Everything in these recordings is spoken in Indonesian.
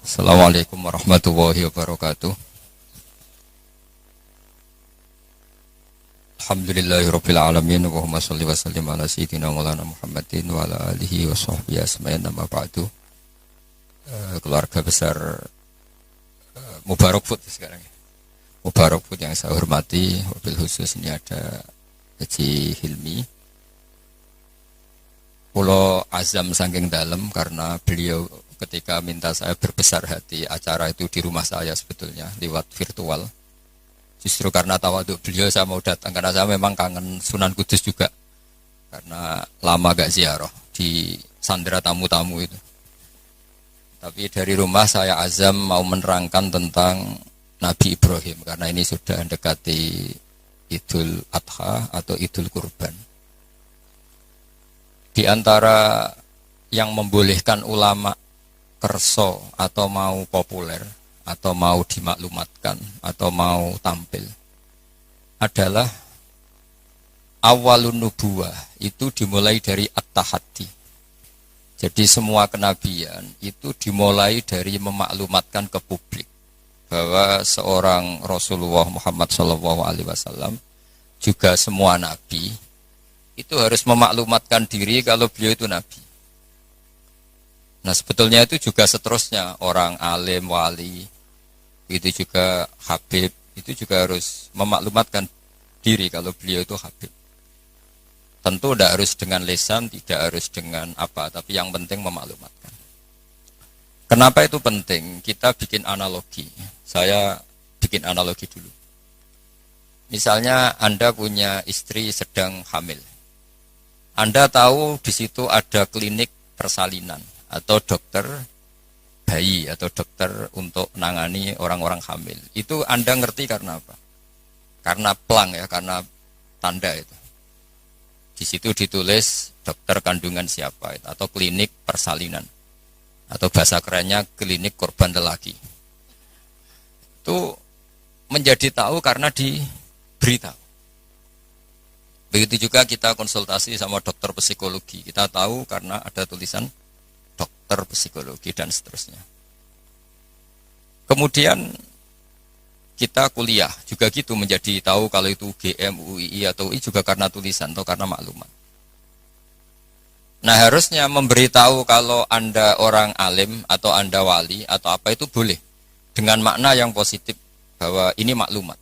Assalamualaikum warahmatullahi wabarakatuh. Alhamdulillahirabbil alamin wa Allahumma shalli wa sallim ala sayyidina Maulana Muhammadin wa ala alihi wa sahbihi asma'in amma ba'du. Keluarga besar Mubarak Food sekarang ya. Mubarak Food yang saya hormati, wabil khusus ini ada Haji Hilmi. Pulau azam saking dalam karena beliau ketika minta saya berbesar hati acara itu di rumah saya sebetulnya lewat virtual. Justru karena tawadhu beliau saya mau datang karena saya memang kangen Sunan Kudus juga karena lama gak ziarah di sandera tamu-tamu itu. Tapi dari rumah saya azam mau menerangkan tentang Nabi Ibrahim karena ini sudah mendekati Idul Adha atau Idul Kurban. Di antara yang membolehkan ulama kerso atau mau populer atau mau dimaklumatkan atau mau tampil adalah awalun nubuwah itu dimulai dari at-tahaddi. Jadi semua kenabian itu dimulai dari memaklumatkan ke publik bahwa seorang Rasulullah Muhammad SAW juga semua nabi itu harus memaklumatkan diri kalau beliau itu nabi. Nah sebetulnya itu juga seterusnya orang alim, wali, itu juga habib, itu juga harus memaklumatkan diri kalau beliau itu habib. Tentu tidak harus dengan lisan, tidak harus dengan apa, tapi yang penting memaklumatkan. Kenapa itu penting? Kita bikin analogi. Saya bikin analogi dulu. Misalnya Anda punya istri sedang hamil. Anda tahu di situ ada klinik persalinan atau dokter bayi atau dokter untuk menangani orang-orang hamil. Itu Anda ngerti karena apa? Karena plang ya, karena tanda itu. Di situ ditulis dokter kandungan siapa itu, atau klinik persalinan. Atau bahasa kerennya klinik korban lelaki. Itu menjadi tahu karena diberitahu. Begitu juga kita konsultasi sama dokter psikologi. Kita tahu karena ada tulisan dokter psikologi dan seterusnya. Kemudian kita kuliah juga gitu menjadi tahu kalau itu UGM, UII atau UI juga karena tulisan atau karena maklumat. Nah harusnya memberitahu kalau Anda orang alim atau Anda wali atau apa itu boleh dengan makna yang positif bahwa ini maklumat.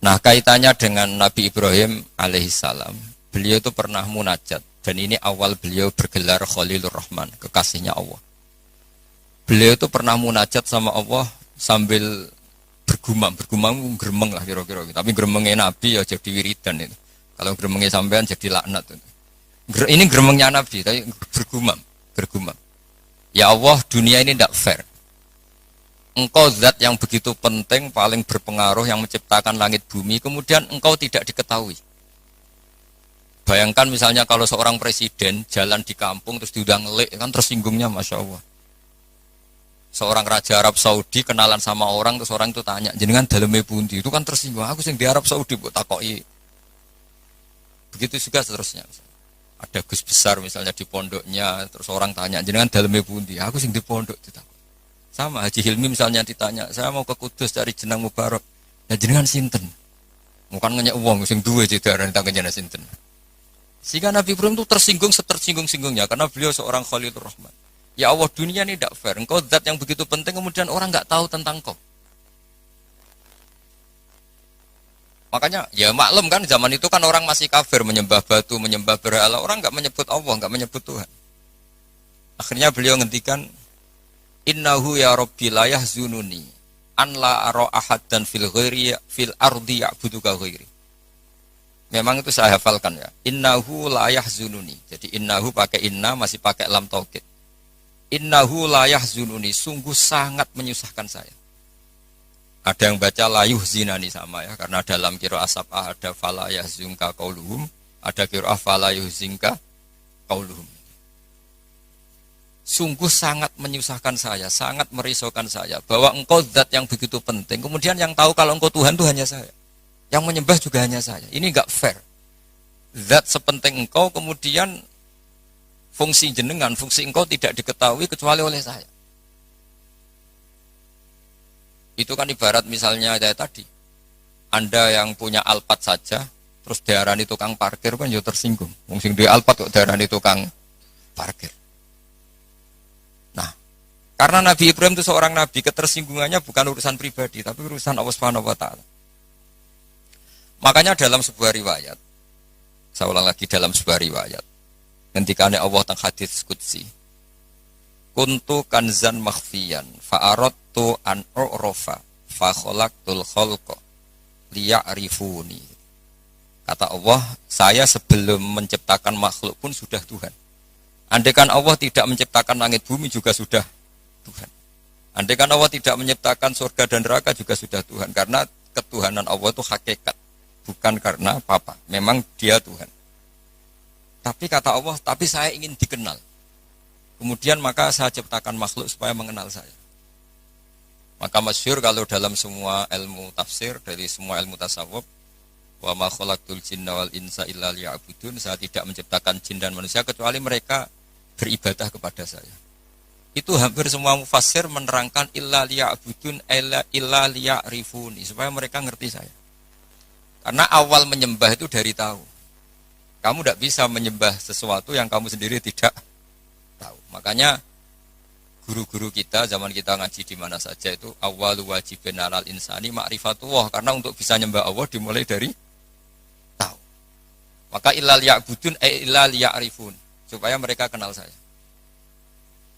Nah kaitannya dengan Nabi Ibrahim alaihissalam, beliau itu pernah munajat. Dan ini awal beliau bergelar Khalilur Rahman, kekasihnya Allah. Beliau itu pernah munajat sama Allah sambil bergumam geremeng lah kira-kira. Tapi geremengnya Nabi ya jadi wiridan itu. Kalau geremengnya sampean jadi laknat itu. Ini geremengnya Nabi, tapi bergumam. Ya Allah, dunia ini tidak fair. Engkau zat yang begitu penting, paling berpengaruh, yang menciptakan langit bumi, kemudian engkau tidak diketahui. Bayangkan misalnya kalau seorang presiden jalan di kampung terus diundang ngelik, kan tersinggungnya Masya Allah. Seorang raja Arab Saudi kenalan sama orang, terus orang itu tanya, jenengan dalamnya pundi, itu kan tersinggung. Aku sing di Arab Saudi buat takoi. Begitu juga seterusnya. Ada Gus besar misalnya di pondoknya, terus orang tanya, jenengan dalamnya pundi, aku sing di pondok ditakoi. Sama Haji Hilmi misalnya ditanya, saya mau ke Kudus cari jenang Mubarak, ya jenengan sinten. Bukan ngenyek uang, sing duwe jedaran ditanya jenengan sinten. Sehingga Nabi Ibrahim itu tersinggung setersinggung-singgungnya karena beliau seorang Khalilur Rahman. Ya Allah, dunia ini tidak fair. Engkau zat yang begitu penting kemudian orang nggak tahu tentang kau. Makanya ya maklum kan zaman itu kan orang masih kafir, menyembah batu, menyembah berhala. Orang nggak menyebut Allah, nggak menyebut Tuhan. Akhirnya beliau ngendikan, Innahu ya Rabbi la yahzununi an la ara ahadan fil ardi ya'buduka ghairi. Memang itu saya hafalkan ya. Innahu la yahzununi. Jadi innahu pakai inna masih pakai lam taukid. Innahu la yahzununi, sungguh sangat menyusahkan saya. Ada yang baca la yuhzinani sama ya, karena dalam qiraah sab'ah ada fala yahzunka qauluhum, ada qiraah fala yuhzinka qauluhum. Sungguh sangat menyusahkan saya, sangat merisaukan saya bahwa engkau zat yang begitu penting, kemudian yang tahu kalau engkau Tuhan itu hanya saya. Yang menyembah juga hanya saya. Ini enggak fair. Zat sepenting engkau kemudian fungsi jenengan, fungsi engkau tidak diketahui kecuali oleh saya. Itu kan ibarat misalnya kayak tadi, Anda yang punya Alphard saja, terus diarani tukang parkir kan ya tersinggung. Wong sing duwe Alphard kok diarani tukang parkir. Nah, karena Nabi Ibrahim itu seorang nabi, ketersinggungannya bukan urusan pribadi, tapi urusan Allah Subhanahu wa taala. Makanya dalam sebuah riwayat, saya ulang lagi dalam sebuah riwayat, ketika Allah teng hadits qudsi, kuntu kanzan makhfiyan fa aradtu an u'rafa fa khalaqtul khalqa liya'rifuni. Kata Allah, saya sebelum menciptakan makhluk pun sudah Tuhan. Andaikan Allah tidak menciptakan langit bumi juga sudah Tuhan. Andaikan Allah tidak menciptakan surga dan neraka juga sudah Tuhan. Karena ketuhanan Allah itu hakikat, bukan karena apa-apa. Memang dia Tuhan. Tapi kata Allah, tapi saya ingin dikenal. Kemudian maka saya ciptakan makhluk supaya mengenal saya. Maka masyhur kalau dalam semua ilmu tafsir, dari semua ilmu tasawuf, wa ma khalaqtul jinna wal insa illa liya'budun, saya tidak menciptakan jin dan manusia kecuali mereka beribadah kepada saya. Itu hampir semua mufassir menerangkan illa liya'budun illa liya'rifuni, supaya mereka ngerti saya. Karena awal menyembah itu dari tahu. Kamu tidak bisa menyembah sesuatu yang kamu sendiri tidak tahu. Makanya guru-guru kita zaman kita ngaji di mana saja itu awwalu wajibin 'alal insani ma'rifatullah, karena untuk bisa nyembah Allah dimulai dari tahu. Maka illal ya'budun illa liya'rifun, supaya mereka kenal saya.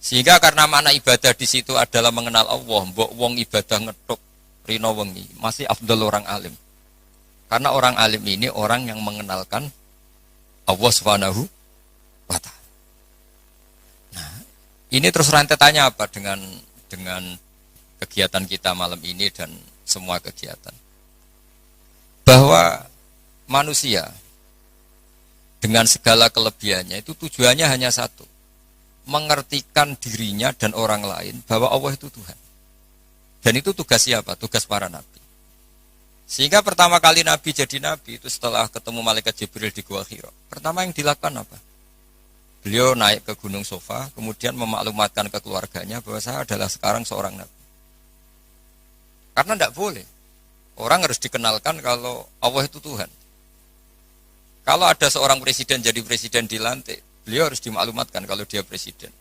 Sehingga karena makna ibadah di situ adalah mengenal Allah, mbok wong ibadah ngetuk rino wengi masih afdal orang alim. Karena orang alim ini orang yang mengenalkan Allah Subhanahu wa ta'ala. Ini terus rentetannya apa dengan kegiatan kita malam ini dan semua kegiatan. Bahwa manusia dengan segala kelebihannya itu tujuannya hanya satu. Mengertikan dirinya dan orang lain bahwa Allah itu Tuhan. Dan itu tugas siapa? Tugas para nabi. Sehingga pertama kali Nabi jadi Nabi itu setelah ketemu Malaikat Jibril di Gua Hira. Pertama yang dilakukan apa? Beliau naik ke Gunung Sofa, kemudian memaklumatkan ke keluarganya bahwa saya adalah sekarang seorang nabi. Karena tidak boleh. Orang harus dikenalkan kalau Allah itu Tuhan. Kalau ada seorang presiden jadi presiden dilantik, beliau harus dimaklumatkan kalau dia presiden.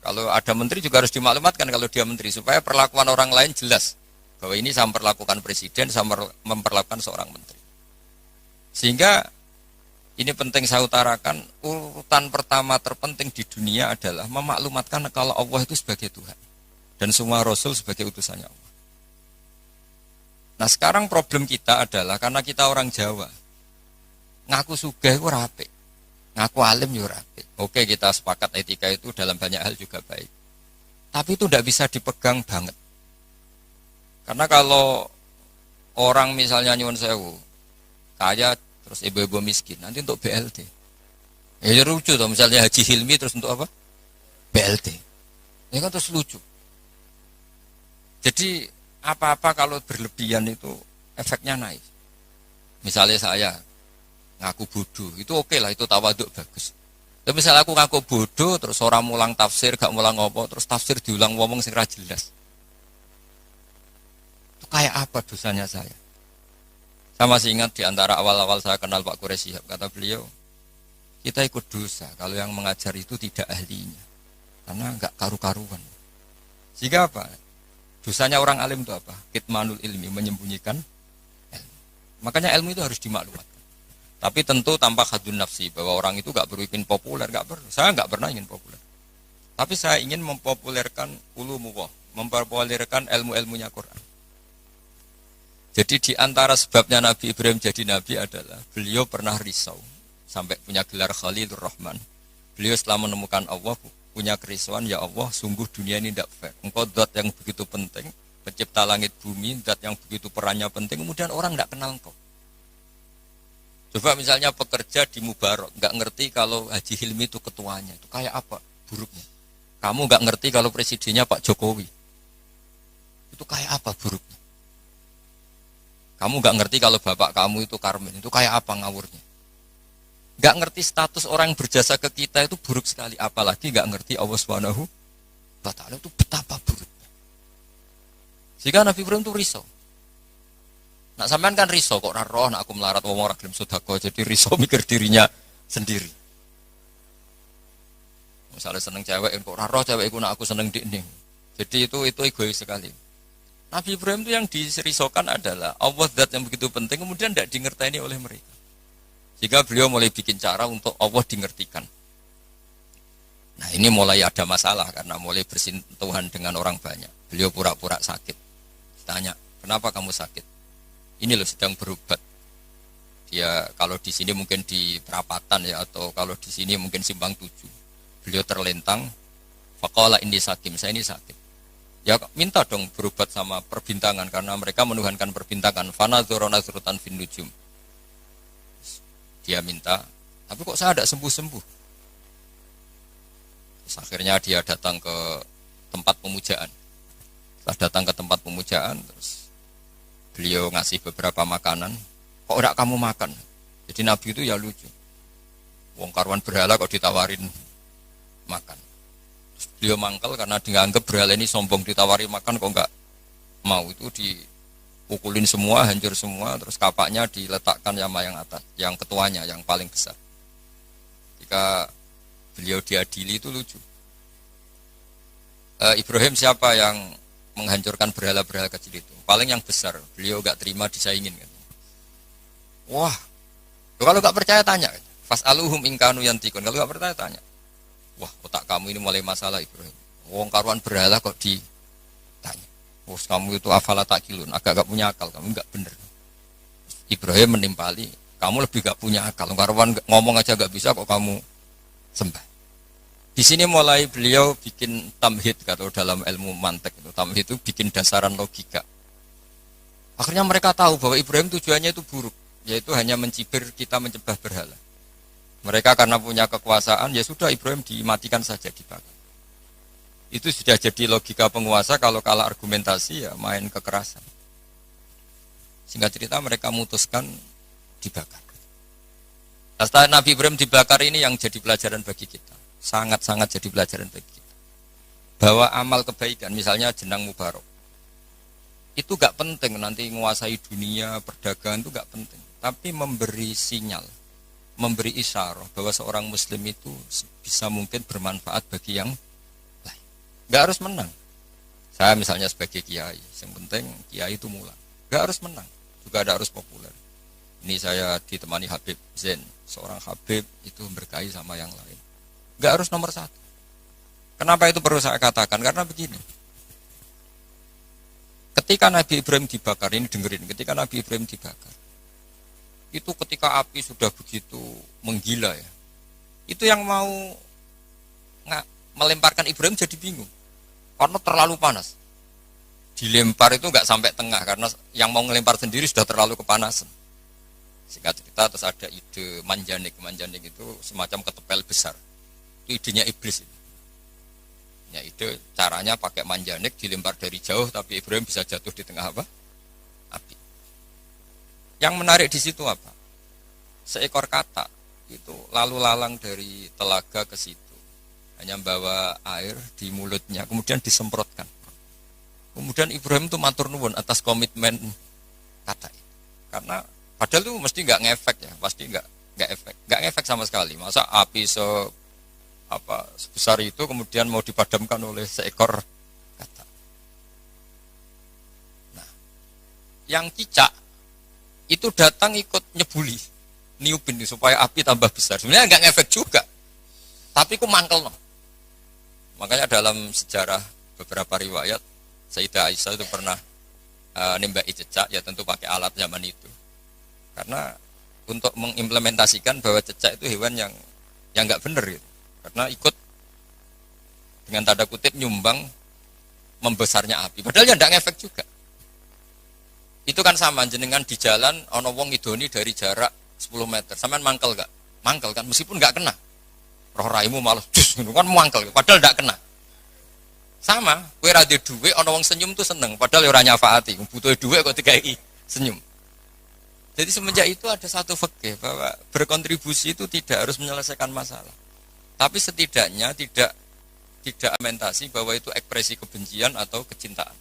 Kalau ada menteri juga harus dimaklumatkan kalau dia menteri, supaya perlakuan orang lain jelas. Bahwa ini saya memperlakukan presiden, saya memperlakukan seorang menteri. Sehingga ini penting saya utarakan, urutan pertama terpenting di dunia adalah memaklumatkan kalau Allah itu sebagai Tuhan. Dan semua Rasul sebagai utusannya Allah. Nah sekarang problem kita adalah, karena kita orang Jawa, ngaku sugih itu rapi, ngaku alim itu rapi. Oke, kita sepakat etika itu dalam banyak hal juga baik. Tapi itu tidak bisa dipegang banget. Karena kalau orang misalnya nyuwun sewu, kaya, terus ibu-ibu miskin, nanti untuk BLT. Ya lucu tuh, misalnya Haji Hilmi terus untuk apa? BLT. Ini kan terus lucu. Jadi apa-apa kalau berlebihan itu efeknya naik. Misalnya saya ngaku bodoh, itu oke lah, itu tawaduk bagus. Tapi misalnya aku ngaku bodoh, terus orang mulang tafsir, gak mulang apa, terus tafsir diulang ngomong sing ra jelas. Itu kayak apa dosanya saya? Saya masih ingat di antara awal-awal saya kenal Pak Quraish Shihab, kata beliau, kita ikut dosa kalau yang mengajar itu tidak ahlinya, karena enggak karu-karuan. Sehingga apa? Dosanya orang alim itu apa? Kitmanul ilmi, menyembunyikan ilmu. Makanya ilmu itu harus dimaklumatkan. Tapi tentu tanpa khadun nafsi, bahwa orang itu enggak perlu ingin populer, enggak perlu. Saya enggak pernah ingin populer. Tapi saya ingin mempopulerkan ulumullah, mempopulerkan ilmu-ilmunya Quran. Jadi di antara sebabnya Nabi Ibrahim jadi Nabi adalah beliau pernah risau sampai punya gelar Khalilur Rahman. Beliau setelah menemukan Allah punya kerisauan, ya Allah sungguh dunia ini tidak fair. Engkau zat yang begitu penting, pencipta langit bumi, zat yang begitu perannya penting, kemudian orang tidak kenal engkau. Coba misalnya pekerja di Mubarak, nggak ngerti kalau Haji Hilmi itu ketuanya, itu kayak apa buruknya. Kamu nggak ngerti kalau presidennya Pak Jokowi, itu kayak apa buruknya. Kamu nggak ngerti kalau bapak kamu itu Karmen, itu kayak apa ngawurnya. Nggak ngerti status orang yang berjasa ke kita itu buruk sekali, apalagi nggak ngerti Allah Subhanahu wa ta'ala itu betapa buruknya. Sehingga Nabi Ibrahim itu risau. Nak sampean kan risau kok ora roh nak aku melarat wong ora gelem sedekah, jadi risau mikir dirinya sendiri. Misalnya seneng cewek kok ora roh cewek iku nak aku seneng dikne. Jadi itu egois sekali. Nabi Ibrahim itu yang dirisaukan adalah Allah zat yang begitu penting kemudian tidak dingerteni oleh mereka. Sehingga beliau mulai bikin cara untuk Allah dingertikan. Nah ini mulai ada masalah karena mulai bersentuhan dengan orang banyak. Beliau pura-pura sakit. Ditanya, kenapa kamu sakit? Ini loh sedang berobat. Dia kalau di sini mungkin di perapatan ya, atau kalau di sini mungkin simpang 7. Beliau terlentang, faqala inni sakim, saya ini sakit. Ya minta dong berobat sama perbintangan karena mereka menuhankan perbintangan. Fanadzara nazratan fin nujum. Dia minta, tapi kok saya tidak sembuh-sembuh. Terus akhirnya dia datang ke tempat pemujaan. Setelah datang ke tempat pemujaan, terus beliau ngasih beberapa makanan. Kok enggak kamu makan? Jadi Nabi itu ya lucu. Wong karuan berhala kok ditawarin makan. Terus beliau mangkel karena dianggap berhala ini sombong, ditawari makan kok enggak mau. Itu dipukulin semua, hancur semua. Terus kapaknya diletakkan sama yang atas, yang ketuanya, yang paling besar. Jika beliau diadili itu lucu. Ibrahim siapa yang menghancurkan berhala-berhala kecil itu? Paling yang besar, beliau gak terima disaingin kan. Wah, kalau gak percaya tanya, fas'aluhum ingkanu yantikun. Kalau gak percaya tanya. Wah, otak kamu ini mulai masalah Ibrahim. Wong karuan berhala kok ditanya. Wah, kamu itu afala takilun, agak gak punya akal, kamu gak bener. Ibrahim menimpali, kamu lebih gak punya akal. Karuan ngomong aja gak bisa kok kamu sembah. Di sini mulai beliau bikin tamhid, kalau dalam ilmu mantek itu tamhid itu bikin dasaran logika. Akhirnya mereka tahu bahwa Ibrahim tujuannya itu buruk, yaitu hanya mencibir kita menyembah berhala. Mereka karena punya kekuasaan, ya sudah Ibrahim dimatikan saja, dibakar. Itu sudah jadi logika penguasa, kalau kalah argumentasi ya main kekerasan. Singkat cerita mereka memutuskan dibakar. Setelah Nabi Ibrahim dibakar ini yang jadi pelajaran bagi kita. Sangat-sangat jadi pelajaran bagi kita. Bahwa amal kebaikan, misalnya jenang mubarok, itu gak penting nanti menguasai dunia, perdagangan itu gak penting. Tapi memberi sinyal, memberi isyarah bahwa seorang muslim itu bisa mungkin bermanfaat bagi yang lain. Gak harus menang. Saya misalnya sebagai kiai, yang penting kiai itu mulai. Gak harus menang, juga ada harus populer. Ini saya ditemani Habib Zain, seorang Habib itu berkahi sama yang lain. Gak harus nomor 1. Kenapa itu perlu saya katakan? Karena begini. Ketika Nabi Ibrahim dibakar, ini dengerin, ketika Nabi Ibrahim dibakar, itu ketika api sudah begitu menggila ya, itu yang mau melemparkan Ibrahim jadi bingung. Karena terlalu panas. Dilempar itu gak sampai tengah, karena yang mau ngelempar sendiri sudah terlalu kepanasan. Singkat cerita terus ada ide manjanik. Manjanik itu semacam ketepel besar. Itu idenya iblis. Ya ide caranya pakai manjanik dilempar dari jauh tapi Ibrahim bisa jatuh di tengah apa? Api. Yang menarik di situ apa? Seekor katak itu lalu lalang dari telaga ke situ. Hanya bawa air di mulutnya kemudian disemprotkan. Kemudian Ibrahim itu matur nuwun atas komitmen katak. Karena padahal itu mesti nggak ngefek ya, pasti nggak ngefek sama sekali. Masa api sebesar itu kemudian mau dipadamkan oleh seekor katak. Nah, yang cicak itu datang ikut nyebuli, niupin supaya api tambah besar. Sebenarnya nggak ngefek juga, tapi ku mangkel no. Makanya dalam sejarah beberapa riwayat, Sayyidah Aisyah itu pernah nembaki cicak, ya tentu pakai alat zaman itu. Karena untuk mengimplementasikan bahwa cicak itu hewan yang nggak benar gitu. Karena ikut dengan tanda kutip nyumbang membesarnya api. Padahal ya tidak ngefek juga. Itu kan sama jenengan di jalan ono wong ngidoni dari jarak 10 meter. Sampean mangkel gak? Mangkel kan meskipun gak kena. Roh raimu malah dus kan mangkel padahal gak kena. Sama, kowe ra duwe dhuwit ono wong senyum tuh seneng padahal ora nyafaati. Butuh dhuwit kok dikai senyum. Jadi semenjak itu ada satu fikih bahwa berkontribusi itu tidak harus menyelesaikan masalah. Tapi setidaknya tidak argumentasi bahwa itu ekspresi kebencian atau kecintaan.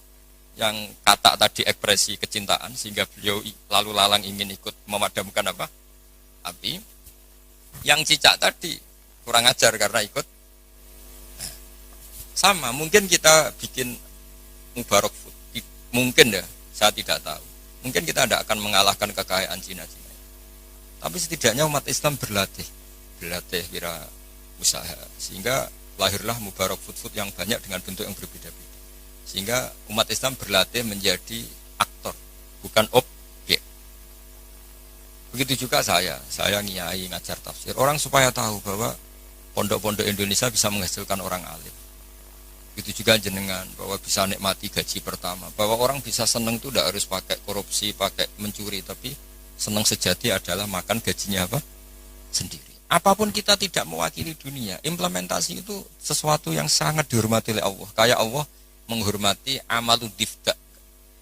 yang kata tadi ekspresi kecintaan sehingga beliau lalu lalang ingin ikut memadamkan apa? Api. Yang cicak tadi kurang ajar karena ikut. Sama, mungkin kita bikin Mubarak Food. Mungkin ya, saya tidak tahu. Mungkin kita tidak akan mengalahkan kekayaan Cina-Cina. Tapi setidaknya umat Islam berlatih kira usaha sehingga lahirlah Mubarak Food yang banyak dengan bentuk yang berbeda-beda. Sehingga umat Islam berlatih menjadi aktor, bukan objek. Begitu juga saya ngiyai ngajar tafsir. Orang supaya tahu bahwa pondok-pondok Indonesia bisa menghasilkan orang alim. Begitu juga jenengan bahwa bisa nikmati gaji pertama. Bahwa orang bisa senang itu tidak harus pakai korupsi, pakai mencuri, tapi senang sejati adalah makan gajinya apa? Sendiri. Apapun kita tidak mewakili dunia, implementasi itu sesuatu yang sangat dihormati oleh Allah. Kayak Allah menghormati amalu difda.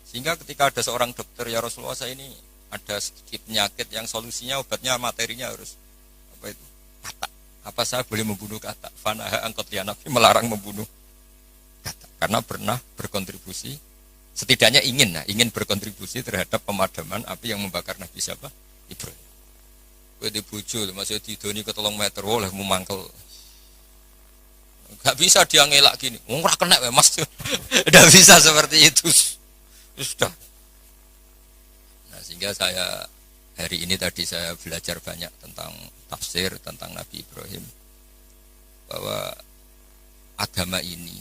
Sehingga ketika ada seorang dokter, ya Rasulullah saya ini ada sedikit penyakit yang solusinya obatnya materinya harus apa itu? Kata. Apa saya boleh membunuh kata? Fanaha angkotlianafi melarang membunuh kata. Karena pernah berkontribusi, setidaknya ingin berkontribusi terhadap pemadaman api yang membakar Nabi siapa? Ibrahim. Kowe di bojo masih didoni ke 3 meter oleh memangkel. Gak bisa dia ngelak gini. Ora kena Mas. Tidak bisa seperti itu. Sudah. Nah, sehingga saya hari ini tadi saya belajar banyak tentang tafsir tentang Nabi Ibrahim. Bahwa agama ini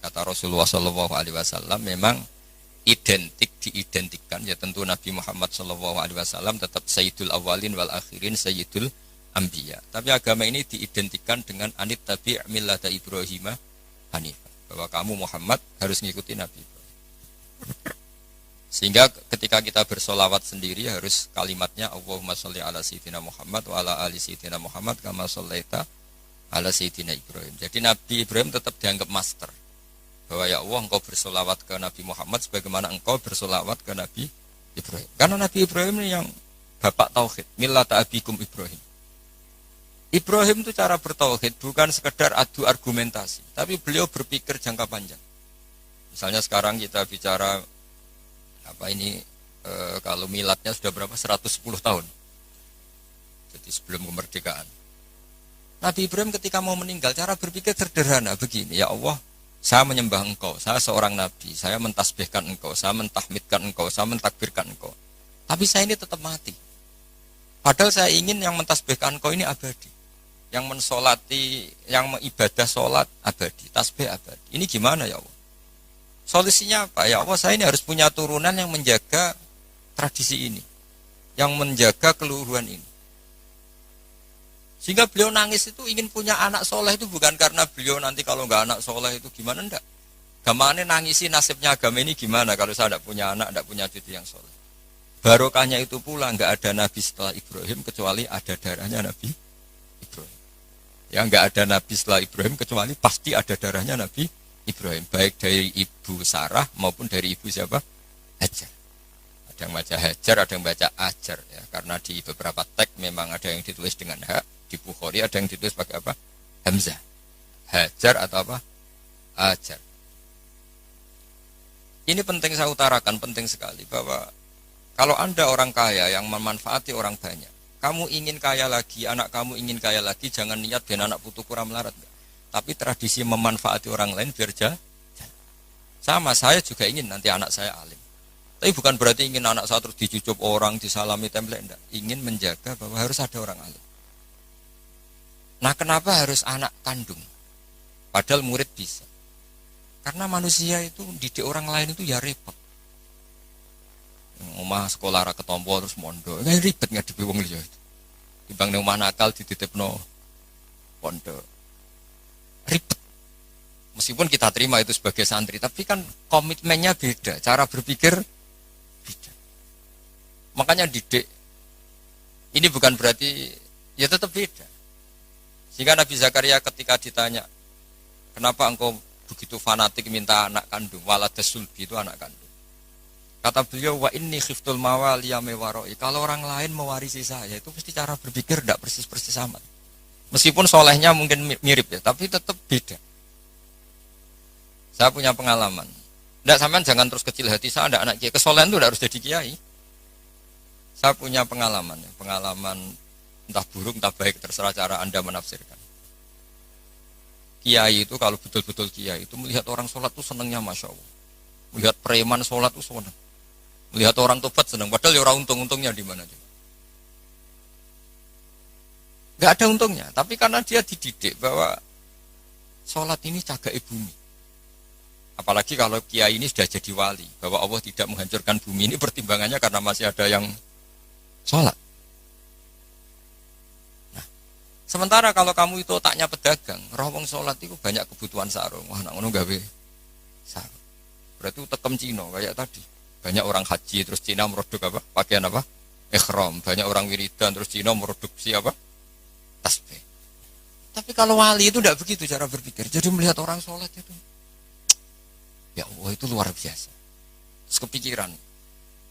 kata Rasulullah SAW memang diidentikan ya tentu Nabi Muhammad SAW tetap Sayyidul Awalin wal Akhirin Sayyidul Anbiya. Tapi agama ini diidentikan dengan anit tabi' millata Ibrahim hanifah. Bahwa kamu Muhammad harus mengikuti Nabi Ibrahim. Sehingga ketika kita bersolawat sendiri harus kalimatnya Allahumma sholli ala sayyidina Muhammad wa ala ali sayyidina Muhammad kama shollaita ala sayyidina Ibrahim. Jadi Nabi Ibrahim tetap dianggap master. Bahwa ya Allah engkau bersolawat ke Nabi Muhammad sebagaimana engkau bersolawat ke Nabi Ibrahim. Karena Nabi Ibrahim ini yang bapak tauhid, millata abikum Ibrahim. Ibrahim itu cara bertauhid bukan sekedar adu argumentasi, tapi beliau berpikir jangka panjang. Misalnya sekarang kita bicara kalau miladnya sudah berapa? 110 tahun. Jadi sebelum kemerdekaan. Nabi Ibrahim ketika mau meninggal cara berpikir sederhana begini, ya Allah, saya menyembah engkau, saya seorang nabi, saya mentasbihkan engkau, saya mentahmidkan engkau, saya mentakbirkan engkau. Tapi saya ini tetap mati. Padahal saya ingin yang mentasbihkan engkau ini abadi. Yang mensolati, yang mengibadah solat abadi, tasbih abadi. Ini gimana ya Allah? Solusinya apa? Ya Allah, saya ini harus punya turunan yang menjaga tradisi ini. Yang menjaga keluhuran ini. Sehingga beliau nangis itu ingin punya anak soleh itu bukan karena beliau nanti kalau nggak anak soleh itu gimana, enggak. Gamane nangisi nasibnya agama ini gimana kalau saya tidak punya anak, tidak punya cucu yang soleh. Barokahnya itu pula nggak ada nabi setelah Ibrahim kecuali ada darahnya Nabi Ibrahim. Ya nggak ada nabi setelah Ibrahim kecuali pasti ada darahnya Nabi Ibrahim. Baik dari ibu Sarah maupun dari ibu siapa? Hajar. Ada yang baca Hajar, ada yang baca Ajar. Ya, karena di beberapa teks memang ada yang ditulis dengan hak. Di Bukhari ada yang ditulis pakai apa? Hamzah. Hajar atau apa? Ajar. Ini penting saya utarakan, penting sekali bahwa kalau Anda orang kaya yang memanfaati orang banyak, kamu ingin kaya lagi, anak kamu ingin kaya lagi, jangan niat ben anak putu kurang melarat. Tapi tradisi memanfaati orang lain biar jalan. Sama, saya juga ingin nanti anak saya alim. Tapi bukan berarti ingin anak saya terus dicucup orang, disalami template, enggak. Ingin menjaga bahwa harus ada orang alim. Nah, kenapa harus anak kandung? Padahal murid bisa. Karena manusia itu didik orang lain itu ya repot. Omah sekolah ra ketompo terus mondok. Kayak ribet ngadepi wong liya itu. Timbang nang omah nakal dititipno pondok. Ribet. Meskipun kita terima itu sebagai santri, tapi kan komitmennya beda, cara berpikir beda. Makanya didik ini bukan berarti ya tetap beda. Sehingga Nabi Zakaria ketika ditanya, kenapa engkau begitu fanatik minta anak kandung, waladas sulbi itu anak kandung. Kata beliau, wa inni khiftul mawaliya mewaroi. Kalau orang lain mewarisi saya, itu pasti cara berpikir tidak persis-persis sama. Meskipun solehnya mungkin mirip ya, tapi tetap beda. Saya punya pengalaman. Tidak, sampean jangan terus kecil hati, saya ada anak kiai. Kesolehan itu tidak harus jadi kiai. Saya punya pengalaman, ya. Pengalaman entah buruk entah baik, terserah cara Anda menafsirkan. Kiai itu kalau betul-betul kiai itu melihat orang sholat itu senangnya Masya Allah. Melihat preman sholat itu senang. Melihat orang tobat senang. Padahal ya orang untung-untungnya di mana juga. Gak ada untungnya. Tapi karena dia dididik bahwa sholat ini cagai bumi. Apalagi kalau kiai ini sudah jadi wali, bahwa Allah tidak menghancurkan bumi ini pertimbangannya karena masih ada yang sholat. Nah, sementara kalau kamu itu otaknya pedagang, rawong sholat itu banyak kebutuhan sarung. Wah, nak ngono gawe sarung. Berarti tekem Cina kayak tadi. Banyak orang haji terus Cina produk apa? Pakaian apa? Ihram. Banyak orang wiridan terus Cina produksi apa? Tasbih. Tapi kalau wali itu tidak begitu cara berpikir. Jadi melihat orang sholat itu, ya Allah itu luar biasa. Terus kepikiran,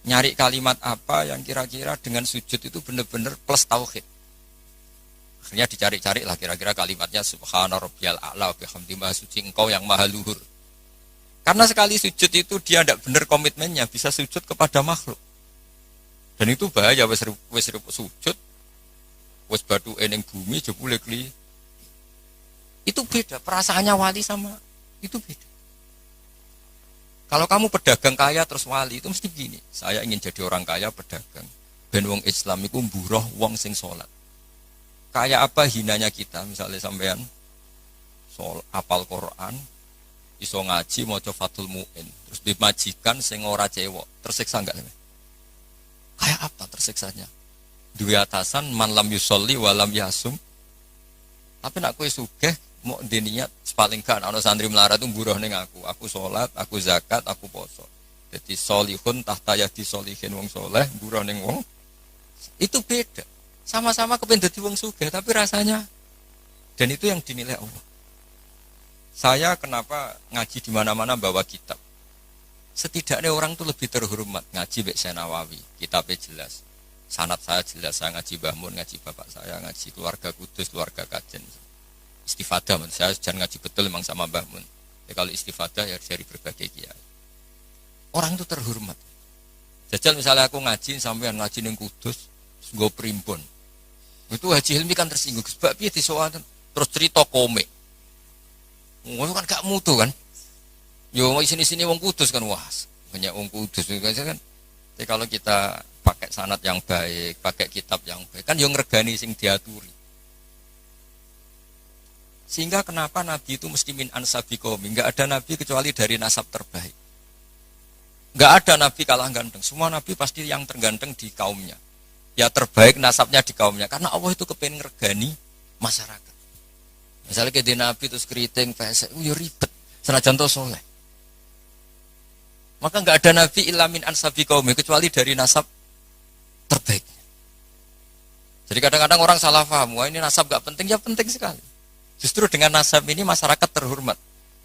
nyari kalimat apa yang kira-kira dengan sujud itu benar-benar plus tauhid. Akhirnya dicari-cari lah kira-kira kalimatnya Subhana Rabbiyal A'la bihamdi maha suci engkau yang maha luhur. Karena sekali sujud itu dia tidak benar komitmennya, bisa sujud kepada makhluk. Dan itu bahaya, wis sujud, wis batu eneng bumi jebule kli. Itu beda, perasaannya wali sama itu beda. Kalau kamu pedagang kaya terus wali itu mesti gini. Saya ingin jadi orang kaya pedagang. Ben wong Islam iku mburoh wong sing salat. Kayak apa hinanya kita misalnya sampean apal Quran, iso ngaji maca Fathul Muin, terus dimajikan sing ora cewek, tersiksa enggak? Kayak apa tersiksanya? Dua atasan man lam yusolli wa lam yasum. Tapi nak kowe sugih mau diniat paling kan ana santri melarat itu buruh ning aku salat, aku zakat, aku poso. Jadi solihun tahta yadi solihin wong soleh, buruh ning wong. Itu beda. Sama-sama kepen dadi wong sugih tapi rasanya, dan itu yang dinilai Allah. Saya kenapa ngaji di mana-mana bawa kitab? Setidaknya orang itu lebih terhormat ngaji Mbak Nawawi, kitabnya jelas. Sanad saya jelas, saya ngaji Mbah Mun, ngaji bapak saya, ngaji keluarga Kudus, keluarga Kajen. Istifadah, saya jangan ngaji betul memang sama Mbah Mun. Ya, kalau istifadah ya dari berbagai kiai. Orang itu terhormat. Jajal misalnya aku ngaji sampai ngaji ning Kudus, nggo primbon. Itu Haji Hilmi kan tersinggung, sebab piye disowan terus cerita komik. Ngono kan gak mutu kan. Yo sini-sini wong Kudus kan wah, banyak wong Kudus kan. Tapi kalau kita pakai sanad yang baik, pakai kitab yang baik, kan yo ngregani sing diaturi. Sehingga kenapa Nabi itu mesti min ansabi qaumi? Enggak ada Nabi kecuali dari nasab terbaik. Enggak ada Nabi kalah ganteng. Semua Nabi pasti yang terganteng di kaumnya. Ya terbaik nasabnya di kaumnya. Karena Allah itu kepengen ngregani masyarakat. Misalnya ke Nabi terus keriting, pesek, yo ribet. Senajan to soleh. Maka enggak ada Nabi illa min ansabi qaumi kecuali dari nasab terbaik. Jadi kadang-kadang orang salah paham, wah ini nasab enggak penting, ya penting sekali. Justru dengan nasab ini masyarakat terhormat.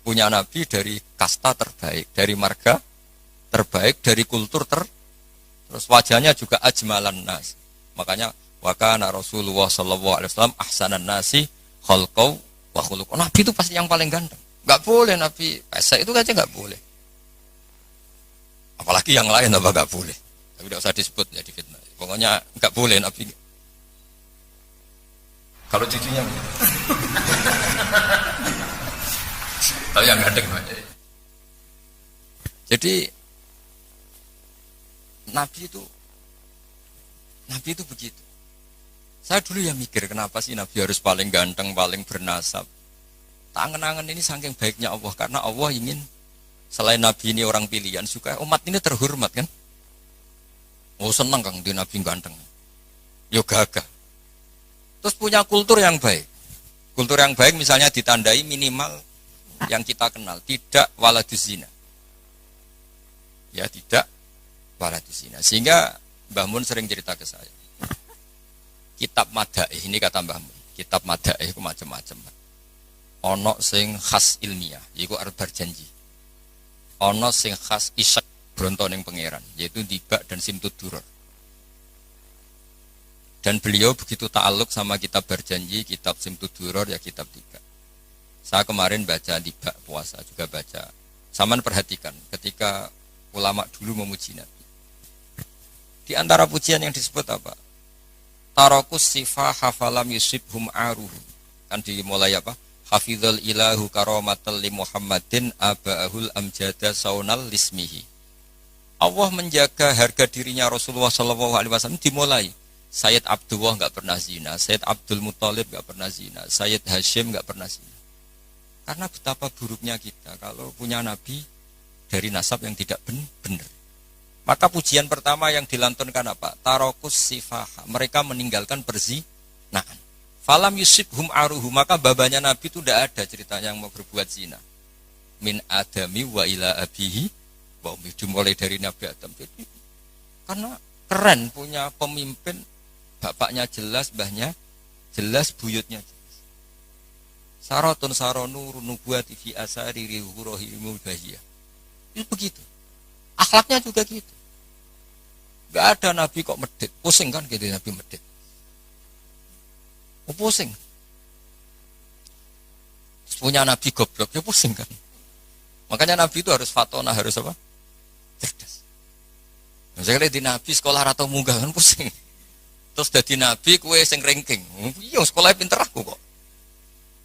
Punya Nabi dari kasta terbaik, dari marga terbaik, dari kultur terus wajahnya juga ajmalan nas. Makanya wa kana Rasulullah sallallahu alaihi wasallam ahsanan nasi khalqau wa khuluqan. Nabi itu pasti yang paling ganteng. Enggak boleh Nabi pesek itu aja enggak boleh. Apalagi yang lain apa enggak boleh. Tapi tidak usah disebut ya di fitnah. Pokoknya enggak boleh Nabi. Kalau cucunya tapi yang ganteng. Jadi Nabi itu begitu. Saya dulu ya mikir kenapa sih Nabi harus paling ganteng, paling bernasab. Tangan-tangan ini saking baiknya Allah, karena Allah ingin selain Nabi ini orang pilihan, supaya umat ini terhormat kan. Oh senang Kang di Nabi ganteng. Yo gagah. Terus punya kultur yang baik. Kultur yang baik misalnya ditandai minimal yang kita kenal, tidak waladus zina. Ya tidak waladus zina. Sehingga Mbah Mun sering cerita ke saya. Kitab Madaih ini kata Mbah Mun. Kitab Madaih itu macam-macam. Ono sing khas ilmiah, yaitu arbar janji. Ono sing khas isyak bronto ning pangeran, yaitu Dibak dan Simtud Duror. Dan beliau begitu ta'aluk sama kitab berjanji, kitab Simtud Duror, ya kitab Dibak. Saya kemarin baca Dibak puasa, juga baca Saman perhatikan ketika ulama dulu memuji Nabi. Di antara pujian yang disebut apa? Tarokus sifah hafalam yusibhum aruhu. Kan dimulai apa? Hafizul ilahu karomatal li Muhammadin aba'ahul amjada saunal lismihi. Allah menjaga harga dirinya Rasulullah SAW dimulai. Sayyid Abdullah nggak pernah zina, Sayyid Abdul Muthalib nggak pernah zina, Sayyid Hashim nggak pernah zina. Karena betapa buruknya kita kalau punya Nabi dari nasab yang tidak benar. Maka pujian pertama yang dilantunkan apa? Tarokus sifah. Mereka meninggalkan perzinahan. Falam yusibhum aruhu. Maka babanya Nabi itu tidak ada ceritanya yang mau berbuat zina. Min adami wa ila abihi. Dimulai dari Nabi Adam. Jadi, karena keren punya pemimpin. Bapaknya jelas, mbahnya jelas, buyutnya jelas. Saratun saronu nubuwati fi asari rihurohimul bahiyah. Itu begitu. Akhlaknya juga gitu. Gak ada Nabi kok medit. Pusing kan gitu Nabi medit. Oh, pusing. Punya Nabi goblok, ya pusing kan. Makanya Nabi itu harus fatona, harus apa? Cerdas. Misalnya di Nabi sekolah atau munggah kan pusing. Terus jadi Nabi kue sing ranking. Iya sekolahnya pinter aku kok.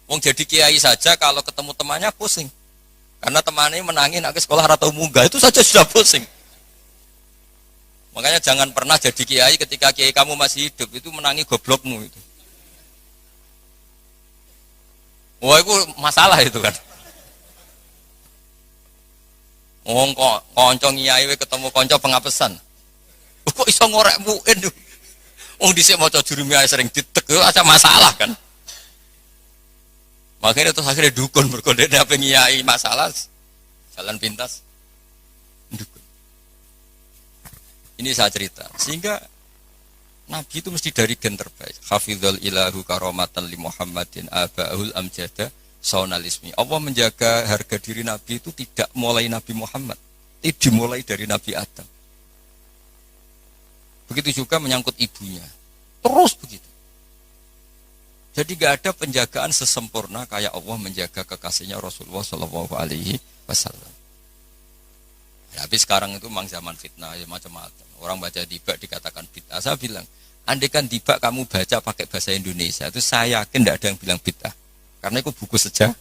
Wong jadi kiai saja kalau ketemu temannya pusing. Karena temannya menangin aku sekolah atau munggah itu saja sudah pusing. Makanya jangan pernah jadi kiai ketika kiai kamu masih hidup itu menangi goblokmu itu. Wah itu masalah itu kan. Wong kok konco kiai ketemu konco pengapesan. Kok iso ngorek muin. Wong dhisik maca jurumiyah sering ditek ada masalah kan. Makanya terus akhirnya dukun berkode apa ngiyai masalah jalan pintas dukun. Ini saya cerita sehingga Nabi itu mesti dari gen terbaik. Hafizul ilahu karomatan li Muhammadin aba'ul amjada saunalismi. Allah menjaga harga diri Nabi itu tidak mulai Nabi Muhammad, itu dimulai dari Nabi Adam. Begitu juga menyangkut ibunya. Terus begitu. Jadi gak ada penjagaan sesempurna kayak Allah menjaga kekasihnya Rasulullah Shallallahu Alaihi Wasallam. Ya, tapi sekarang itu memang zaman fitnah ya macam-macam. Orang baca dibak dikatakan bid'ah. Saya bilang, andai kan dibak kamu baca pakai bahasa Indonesia itu saya yakin tidak ada yang bilang bid'ah. Karena itu buku sejarah.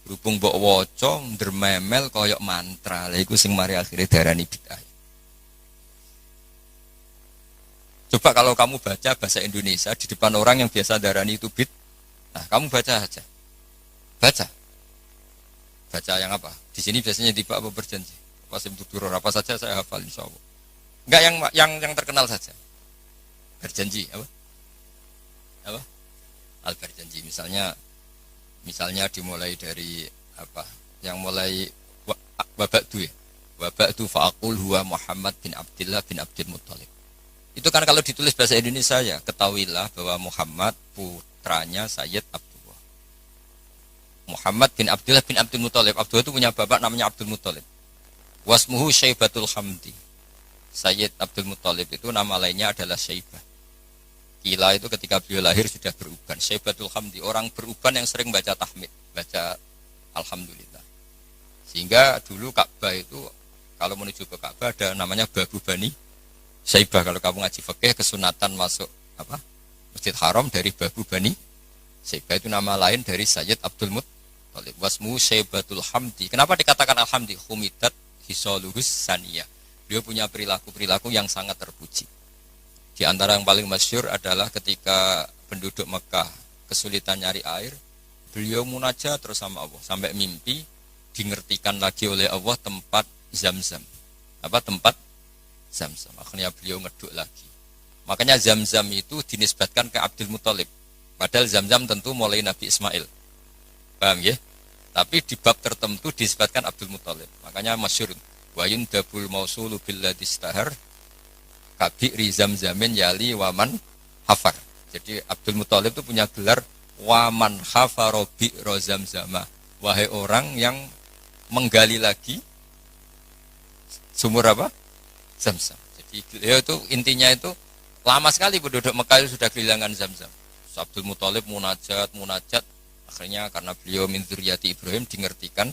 Berhubung mbok waca ndermemel koyok mantra. Lah iku sing mari akhire darani bid'ah. Coba kalau kamu baca bahasa Indonesia di depan orang yang biasa darani itu bid, nah kamu baca aja, baca yang apa? Di sini biasanya tiba apa berjanji, pasim tuduror apa saja saya hafal insya Allah. Enggak yang terkenal saja, berjanji apa? Al berjanji misalnya dimulai dari apa? Yang mulai wabaktu ya, wabaktu faakul huwa Muhammad bin Abdillah bin Abdul Muthalib. Itu kan kalau ditulis bahasa Indonesia ya, ketahuilah bahwa Muhammad putranya Sayyid Abdullah. Muhammad bin Abdullah bin Abdul Muthalib. Abdullah itu punya bapak namanya Abdul Muthalib. Wasmuhu Syaibatul Hamdi. Sayyid Abdul Muthalib itu nama lainnya adalah Syaibah. Kila itu ketika beliau lahir sudah beruban. Syaibatul Hamdi, orang beruban yang sering baca tahmid, baca Alhamdulillah. Sehingga dulu Ka'bah itu kalau menuju ke Ka'bah ada namanya Babu Bani Syaibah. Kalau kamu ngaji fikih kesunatan masuk apa? Masjid Haram dari Babu Bani Syaibah itu nama lain dari Sayyid Abdul Muthalib. Wasmu Syaibatul Hamdi. Kenapa dikatakan Alhamdi? Humidat hisaluhus saniyah. Beliau punya perilaku-perilaku yang sangat terpuji. Di antara yang paling masyhur adalah ketika penduduk Mekah kesulitan nyari air, beliau munajat terus sama Allah sampai mimpi dingertikan lagi oleh Allah tempat Zam-Zam. Apa tempat Zam-Zam. Akhirnya beliau ngeduk lagi. Makanya Zam-Zam itu dinisbatkan ke Abdul Muthalib. Padahal Zam-Zam tentu mulai Nabi Ismail. Paham ya? Tapi di bab tertentu dinisbatkan Abdul Muthalib. Makanya masyhur wa yundabul mausulu billadhi istahar kabi'ri Zam-Zamin yali waman hafar. Jadi Abdul Muthalib itu punya gelar waman hafaro bi'ro Zam-Zamah. Wahai orang yang menggali lagi sumur apa? Zam-Zam. Jadi beliau itu intinya itu lama sekali penduduk Mekah itu sudah kehilangan Zam-Zam. Abdul Muthalib munajat, akhirnya karena beliau min dzurriyyati Ibrahim dingertikan